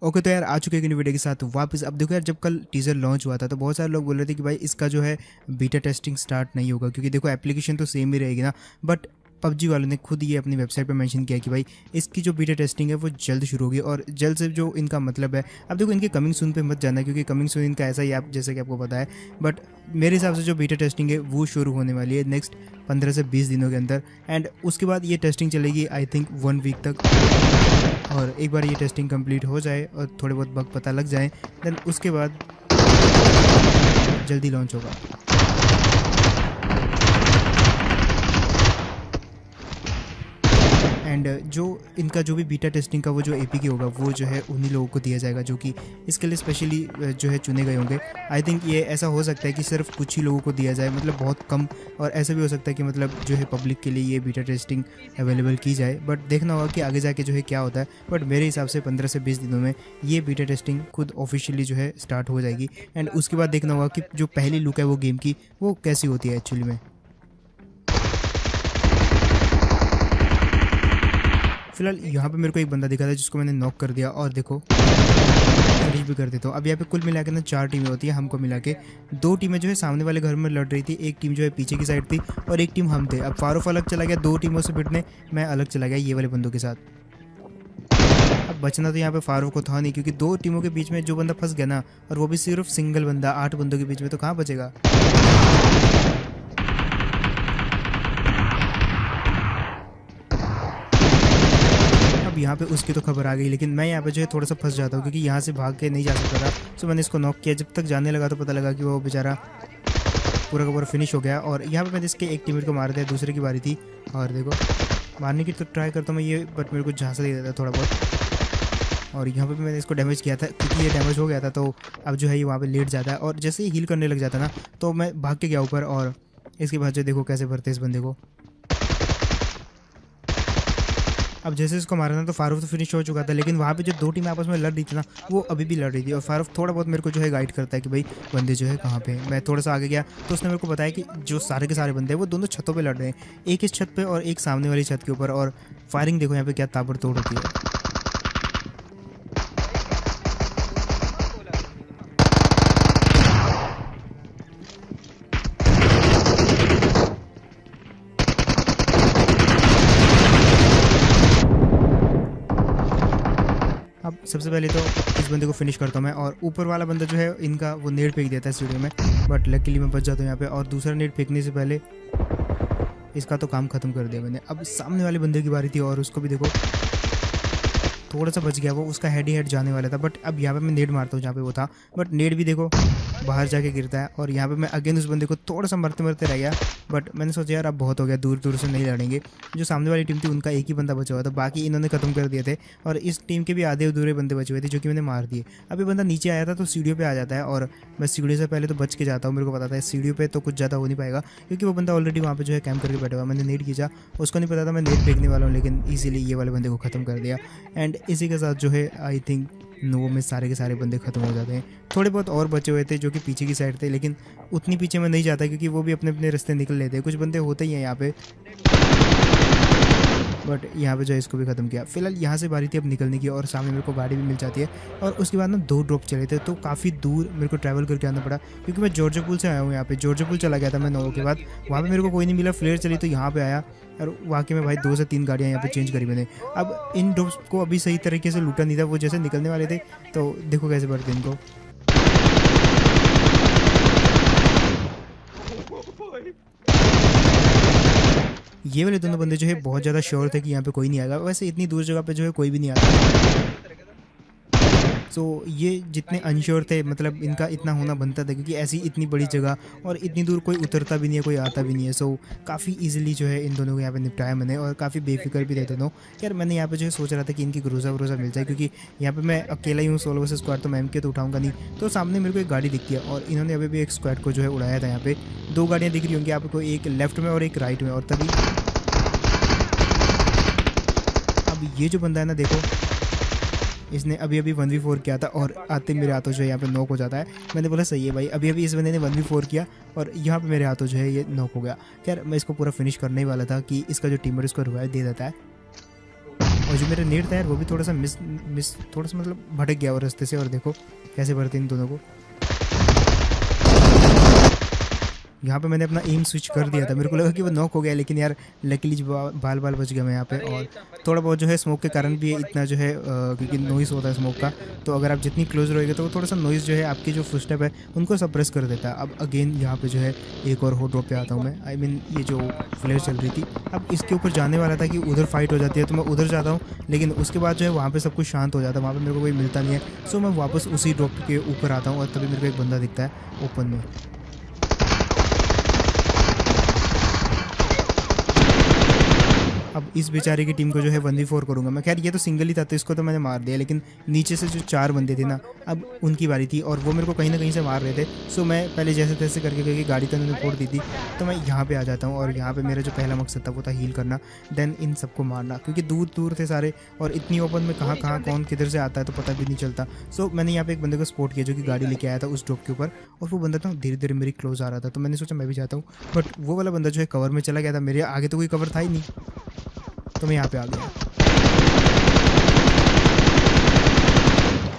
Okay तो यार आ चुके हैं वीडियो के साथ वापस। अब देखो यार, जब कल टीज़र लॉन्च हुआ था तो बहुत सारे लोग बोल रहे थे कि भाई इसका जो है बीटा टेस्टिंग स्टार्ट नहीं होगा, क्योंकि देखो एप्लीकेशन तो सेम ही रहेगी ना। बट पबजी वालों ने खुद ये अपनी वेबसाइट पे मेंशन किया कि भाई इसकी जो बीटा टेस्टिंग है वो जल्द शुरू होगी। और जल्द से जो इनका मतलब है, अब देखो इनके कमिंग सून पे मत जाना, क्योंकि कमिंग सून इनका ऐसा ही आप जैसे कि आपको पता है। बट मेरे हिसाब से जो बीटा टेस्टिंग है वो शुरू होने वाली है नेक्स्ट 15 से 20 दिनों के अंदर। एंड उसके बाद ये टेस्टिंग चलेगी आई थिंक 1 वीक तक। और एक बार ये टेस्टिंग कंप्लीट हो जाए और थोड़े बहुत बग पता लग जाए, देन उसके बाद जल्दी लॉन्च होगा। एंड जो इनका जो भी बीटा टेस्टिंग का वो जो एपीके होगा वो जो है उन्हीं लोगों को दिया जाएगा जो कि इसके लिए स्पेशली जो है चुने गए होंगे। आई थिंक ये ऐसा हो सकता है कि सिर्फ कुछ ही लोगों को दिया जाए, मतलब बहुत कम। और ऐसा भी हो सकता है कि मतलब जो है पब्लिक के लिए ये बीटा टेस्टिंग अवेलेबल की जाए, बट देखना होगा कि आगे जाके जो है क्या होता है। बट मेरे हिसाब से 15 से 20 दिनों में ये बीटा टेस्टिंग खुद ऑफिशियली जो है स्टार्ट हो जाएगी। एंड उसके बाद देखना होगा कि जो पहली लुक है वो गेम की वो कैसी होती है एक्चुअली में। फिलहाल यहाँ पे मेरे को एक बंदा दिखा था जिसको मैंने नॉक कर दिया, और देखो फिनिश भी कर देता हूँ। अब यहाँ पे कुल मिला के ना 4 टीमें होती है, हमको मिला के 2 टीमें जो है सामने वाले घर में लड़ रही थी, एक टीम जो है पीछे की साइड थी और एक टीम हम थे। अब फारूक अलग चला गया 2 टीमों से भिड़ने, मैं अलग चला गया ये वाले बंदों के साथ। अब बचना तो यहाँ पे फारूक को था नहीं, क्योंकि 2 टीमों के बीच में जो बंदा फंस गया ना, और वो भी सिर्फ सिंगल बंदा 8 बंदों के बीच में, तो कहाँ बचेगा। यहाँ पे उसकी तो खबर आ गई, लेकिन मैं यहाँ पे जो है थोड़ा सा फंस जाता हूँ, क्योंकि यहाँ से भाग के नहीं जा सकता था। तो मैंने इसको नॉक किया, जब तक जाने लगा तो पता लगा कि वो बेचारा पूरा का पूरा फिनिश हो गया। और यहाँ पे मैंने इसके एक टीममेट को मार दिया, दूसरे की बारी थी। और देखो मारने की तो ट्राई करता हूँ मैं ये, बट मेरे को झांसा दे देता थोड़ा बहुत। और यहाँ पे भी मैंने इसको डैमेज किया था, क्योंकि ये डैमेज हो गया था। तो अब जो है ये वहाँ पे लेट जाता है, और जैसे ही हील करने लग जाता ना तो मैं भाग के गया ऊपर। और इसके बाद जो देखो कैसे भरते इस बंदे को। अब जैसे इसको मारा ना तो फारूक तो फिनिश हो चुका था, लेकिन वहाँ पे जो 2 टीमें आपस में लड़ रही थी ना वो अभी भी लड़ रही थी। और फारूक थोड़ा बहुत मेरे को जो है गाइड करता है कि भाई बंदे जो है कहाँ पे। मैं थोड़ा सा आगे गया तो उसने मेरे को बताया कि जो सारे के सारे बंदे हैं वो दोनों छतों पे लड़ रहे हैं, एक इस छत पे और एक सामने वाली छत के ऊपर। और फायरिंग देखो यहाँ पे क्या ताबड़तोड़ होती है। अब सबसे पहले तो इस बंदे को फिनिश करता हूँ मैं, और ऊपर वाला बंदा जो है इनका वो नेट फेंक देता है स्टूडियो में, बट लकीली मैं बच जाता हूँ यहाँ पे। और दूसरा नेट फेंकने से पहले इसका तो काम खत्म कर दिया मैंने। अब सामने वाले बंदे की बारी थी, और उसको भी देखो थोड़ा सा बच गया, वो उसका हेड ही हेड जाने वाला था। बट अब यहाँ पे मैं नेट मारता हूँ जहाँ पे वो था, बट नेट भी देखो बाहर जाके गिरता है। और यहाँ पे मैं अगेन उस बंदे को थोड़ा सा मरते मरते रह गया, बट मैंने सोचा यार अब बहुत हो गया, दूर दूर से नहीं लड़ेंगे। जो सामने वाली टीम थी उनका एक ही बंदा बचा हुआ था, बाकी इन्होंने खत्म कर दिए थे। और इस टीम के भी आधे अधूरे बंदे बचे हुए थे जो कि मैंने मार दिए। अब ये बंदा नीचे आया था तो सीढ़ियों पे आ जाता है, और मैं सीढ़ी से पहले तो बच के जाता हूँ। मेरे को पता था सीढ़ियों पे तो कुछ ज़्यादा हो नहीं पाएगा, क्योंकि वो बंदा ऑलरेडी वहाँ पे जो है कैंप करके बैठा हुआ। मैंने नेट खींचा, उसको नहीं पता था मैं नेट फेंकने वाला हूँ, लेकिन इजीली ये वाले बंदे को ख़त्म कर दिया। एंड इसी के साथ जो है आई थिंक नोवो में सारे के सारे बंदे खत्म हो जाते हैं। थोड़े बहुत और बचे हुए थे जो कि पीछे की साइड थे, लेकिन उतनी पीछे मैं नहीं जाता, क्योंकि वो भी अपने अपने रास्ते निकल लेते हैं। कुछ बंदे होते ही हैं यहाँ पे, बट यहाँ पे जो है इसको भी ख़त्म किया। फिलहाल यहाँ से बारी थी अब निकलने की, और सामने मेरे को गाड़ी भी मिल जाती है। और उसके बाद ना 2 ड्रॉप चले थे, तो काफ़ी दूर मेरे को ट्रैवल करके आना पड़ा, क्योंकि मैं जॉर्जिया पुल से आया हूँ। यहाँ पे जॉर्जिया पुल चला गया था मैं नोवो के बाद, वहाँ पे मेरे को कोई नहीं मिला, फ्लेयर चली तो यहाँ पे आया। और वाकई में भाई 2 से 3 गाड़ियाँ यहाँ पे चेंज करी मैंने। अब इन ड्रॉप्स को अभी सही तरीके से लूटा नहीं था, वो जैसे निकलने वाले थे तो देखो कैसे बढ़ते इनको। ये वाले दोनों बंदे जो है बहुत ज़्यादा श्योर थे कि यहाँ पे कोई नहीं आएगा। वैसे इतनी दूर जगह पे जो है कोई भी नहीं आता। सो ये जितने अनश्योर थे, मतलब इनका इतना होना बनता था, क्योंकि ऐसी इतनी बड़ी जगह और इतनी दूर कोई उतरता भी नहीं है, कोई आता भी नहीं है। सो काफ़ी इजीली जो है इन दोनों को यहाँ पे निपटाया मैंने, और काफ़ी बेफिक्र भी रहते दोनों। यार मैंने यहाँ पे जो है सोच रहा था कि इनकी ग्रोजा वरोजा मिल जाए, क्योंकि यहाँ पे मैं अकेला ही हूँ, सोलो वर्सेस स्क्वाड, तो मैं एमके तो उठाऊंगा नहीं। तो सामने मेरे को एक गाड़ी दिखती है, और इन्होंने अभी भी एक स्क्वाड को जो है उड़ाया था। यहाँ पे 2 गाड़ियाँ दिख रही होंगी आपको, एक लेफ्ट में और एक राइट में। और तभी अब ये जो बंदा है ना, देखो इसने अभी अभी 1v4 किया था, और आते मेरे हाथों जो है यहाँ पे नॉक हो जाता है। मैंने बोला सही है भाई, अभी अभी इस बंदे ने 1v4 किया और यहाँ पे मेरे हाथों जो है ये नॉक हो गया। खैर मैं इसको पूरा फिनिश करने ही वाला था कि इसका जो टीममेट इसको रिवाइव दे देता है। और जो मेरा नेट था यार वो भी थोड़ा सा मिस थोड़ा सा मतलब भटक गया वो रास्ते से, और देखो कैसे भरते इन दोनों को। यहाँ पे मैंने अपना एम स्विच कर दिया था, मेरे को लगा कि वो नॉक हो गया, लेकिन यार लकीली बाल बाल बच गया मैं यहाँ पे। और थोड़ा बहुत जो है स्मोक के कारण भी इतना जो है क्योंकि नॉइज़ होता है स्मोक का, तो अगर आप जितनी क्लोज रहेंगे तो वो थोड़ा सा नॉइज़ जो है आपकी जो फुटस्टेप है उनको सप्रेस कर देता है। अब अगेन यहाँ पे जो है एक और हॉट ड्रॉप पे आता हूँ मैं। आई मीन ये जो फ्लेयर चल रही थी, अब इसके ऊपर जाने वाला था कि उधर फाइट हो जाती है, तो मैं उधर जाता हूँ, लेकिन उसके बाद जो है वहाँ पर सब कुछ शांत हो जाता है, वहाँ पर मेरे को कोई मिलता नहीं है। सो मैं वापस उसी ड्रॉप के ऊपर आता हूँ और तभी मेरे को एक बंदा दिखता है ओपन में। अब इस बेचारे की टीम को जो है 1v4 करूंगा मैं। खैर ये तो सिंगल ही था तो इसको तो मैंने मार दिया, लेकिन नीचे से जो 4 बंदे थे ना, अब उनकी बारी थी और वो मेरे को कहीं ना कहीं से मार रहे थे। सो मैं पहले जैसे तैसे करके क्योंकि गाड़ी तो उन्होंने फोड़ दी थी, तो मैं यहाँ पे आ जाता हूँ। और यहाँ पे मेरा जो पहला मकसद था वो था हील करना, देन इन सबको मारना, क्योंकि दूर दूर थे सारे और इतनी ओपन में कहाँ कहाँ कौन किधर से आता है तो पता भी नहीं चलता। सो मैंने यहाँ पे एक बंदे को स्पॉट किया जो कि गाड़ी लेके आया था उस ड्रॉप के ऊपर, और वो बंदा तो धीरे धीरे मेरी क्लोज आ रहा था, तो मैंने सोचा मैं भी जाता हूँ। बट वो वाला बंदा जो है कवर में चला गया था, मेरे आगे तो कोई कवर था ही नहीं, तो मैं यहाँ पे आ गया।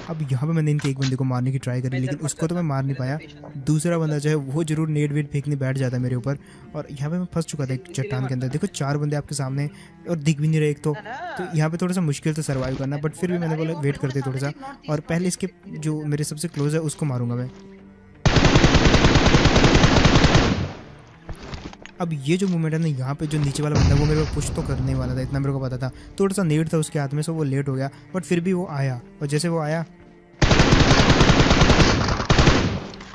अब यहाँ पे मैंने इनके एक बंदे को मारने की ट्राई करी, लेकिन उसको तो मैं मार नहीं पाया। दूसरा बंदा जो है वो जरूर नेट वेट फेंकने बैठ जाता है मेरे ऊपर, और यहाँ पे मैं फंस चुका था एक चट्टान के अंदर। देखो 4 बंदे आपके सामने और दिख भी नहीं रहे एक तो यहाँ पे थोड़ा सा मुश्किल था सर्वाइव करना, बट फिर भी मैंने बोला वेट करते थोड़ा सा, और पहले इसके जो मेरे सबसे क्लोज है उसको मारूंगा मैं। अब ये जो मूवमेंट है ना, यहाँ पे जो नीचे वाला बंदा वो मेरे को पुश तो करने वाला था, इतना मेरे को पता था। थोड़ा सा नेट था उसके हाथ में, सो वो लेट हो गया, बट फिर भी वो आया, और जैसे वो आया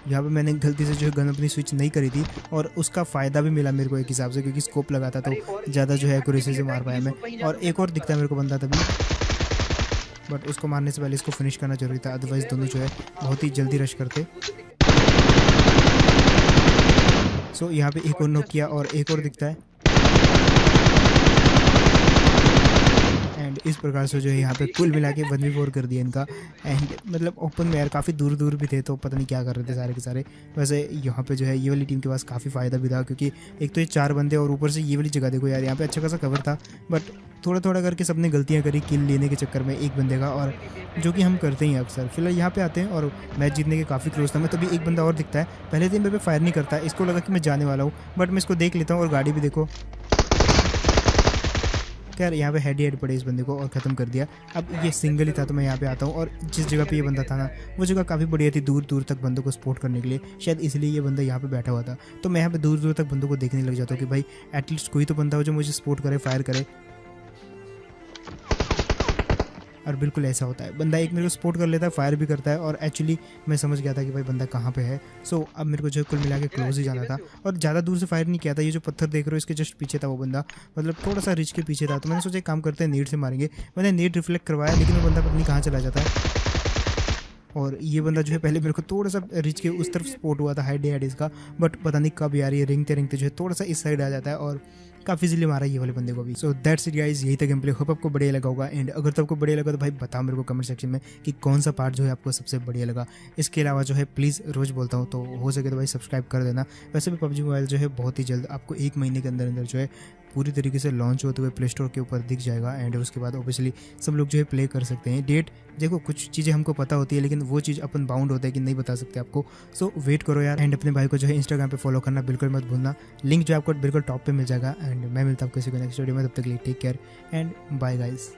यहाँ पे मैंने गलती से जो है गन अपनी स्विच नहीं करी थी, और उसका फ़ायदा भी मिला मेरे को एक हिसाब से, क्योंकि स्कोप लगाता तो ज़्यादा जो है एक्यूरेसी से मार पाया मैं। और एक और दिखता है मेरे को बंदा तभी, बट उसको मारने से पहले इसको फिनिश करना जरूरी था, अदरवाइज़ दोनों जो है बहुत ही जल्दी रश करते। सो यहाँ पे एक और नॉक किया और एक और दिखता है, एंड इस प्रकार से जो है यहाँ पे कुल मिला के 1v4 कर दिया इनका। एंड मतलब ओपन में यार काफ़ी दूर दूर भी थे, तो पता नहीं क्या कर रहे थे सारे के सारे। वैसे यहाँ पे जो है ये वाली टीम के पास काफ़ी फ़ायदा भी था, क्योंकि एक तो ये 4 बंदे और ऊपर से ये वाली जगह देखो यार, यहाँ पे अच्छा खासा कवर था, बट थोड़ा थोड़ा करके सबने गलतियाँ करी किल लेने के चक्कर में एक बंदे का, और जो कि हम करते ही अक्सर। फिलहाल यहाँ पे आते हैं और मैच जीतने के काफ़ी क्लोज था मैं, तभी एक बंदा और दिखता है। पहले दिन मेरे पे फायर नहीं करता, इसको लगा कि मैं जाने वाला हूँ, बट मैं इसको देख लेता हूँ और गाड़ी भी देखो। यार यहाँ पे हेड ही हेड पड़े इस बंदे को और ख़त्म कर दिया। अब ये सिंगल ही था, तो मैं यहाँ पे आता हूँ, और जिस जगह पे ये बंदा था ना वो जगह काफ़ी बढ़िया थी, दूर दूर तक बंदों को सपोर्ट करने के लिए, शायद इसलिए ये बंदा यहाँ पे बैठा हुआ था। तो मैं यहाँ पे दूर दूर तक बंदों को देखने लग जाता हूँ कि भाई एटलीस्ट कोई तो बंदा हो जो मुझे सपोर्ट करे, फायर करे। और बिल्कुल ऐसा होता है, बंदा एक मेरे को सपोर्ट कर लेता है, फायर भी करता है, और एक्चुअली मैं समझ गया था कि भाई बंदा कहाँ पे है। सो अब मेरे को जो कुल मिला के क्लोज ही जाना था, और ज़्यादा दूर से फायर नहीं किया था। ये जो पत्थर देख रहे हो इसके जस्ट पीछे था वो बंदा, मतलब थोड़ा सा रिच के पीछे था, तो मैंने सोचा काम करते हैं नेट से मारेंगे। मैंने नेट रिफ्लेक्ट करवाया, लेकिन वो बंदा पता नहीं कहाँ चला जाता है, और ये बंदा जो है पहले मेरे को थोड़ा सा रिच के उस तरफ सपोर्ट हुआ था, हेड हेड इसका, बट पता नहीं कब यार ये रेंगते रेंगते जो है थोड़ा सा इस साइड आ जाता है, और काफ़ी इजीली मारा ये वाले बंदे को भी। सो दैट्स इट गाइस, यही था गेम प्ले। होप आपको बढ़िया लगा होगा, एंड अगर तो आपको बढ़िया लगा तो भाई बताओ मेरे को कमेंट सेक्शन में कि कौन सा पार्ट जो है आपको सबसे बढ़िया लगा। इसके अलावा जो है प्लीज़ रोज़ बोलता हूँ, तो हो सके तो भाई सब्सक्राइब कर देना। वैसे भी PUBG मोबाइल जो है बहुत ही जल्द आपको 1 महीने के अंदर अंदर जो है पूरी तरीके से लॉन्च होते हुए प्ले स्टोर के ऊपर दिख जाएगा, एंड उसके बाद ऑब्वियसली सब लोग जो है प्ले कर सकते हैं। डेट देखो कुछ चीज़ें हमको पता होती है, लेकिन वो चीज़ अपन बाउंड होता है कि नहीं बता सकते आपको। सो वेट करो यार, एंड अपने भाई को जो है इंस्टाग्राम पे फॉलो करना बिल्कुल मत भूलना, लिंक जो आपको बिल्कुल टॉप पे मिल जाएगा। एंड मैं मिलता हूँ किसी को नेक्स्ट वीडियो में, तब तक के लिए take care and bye guys.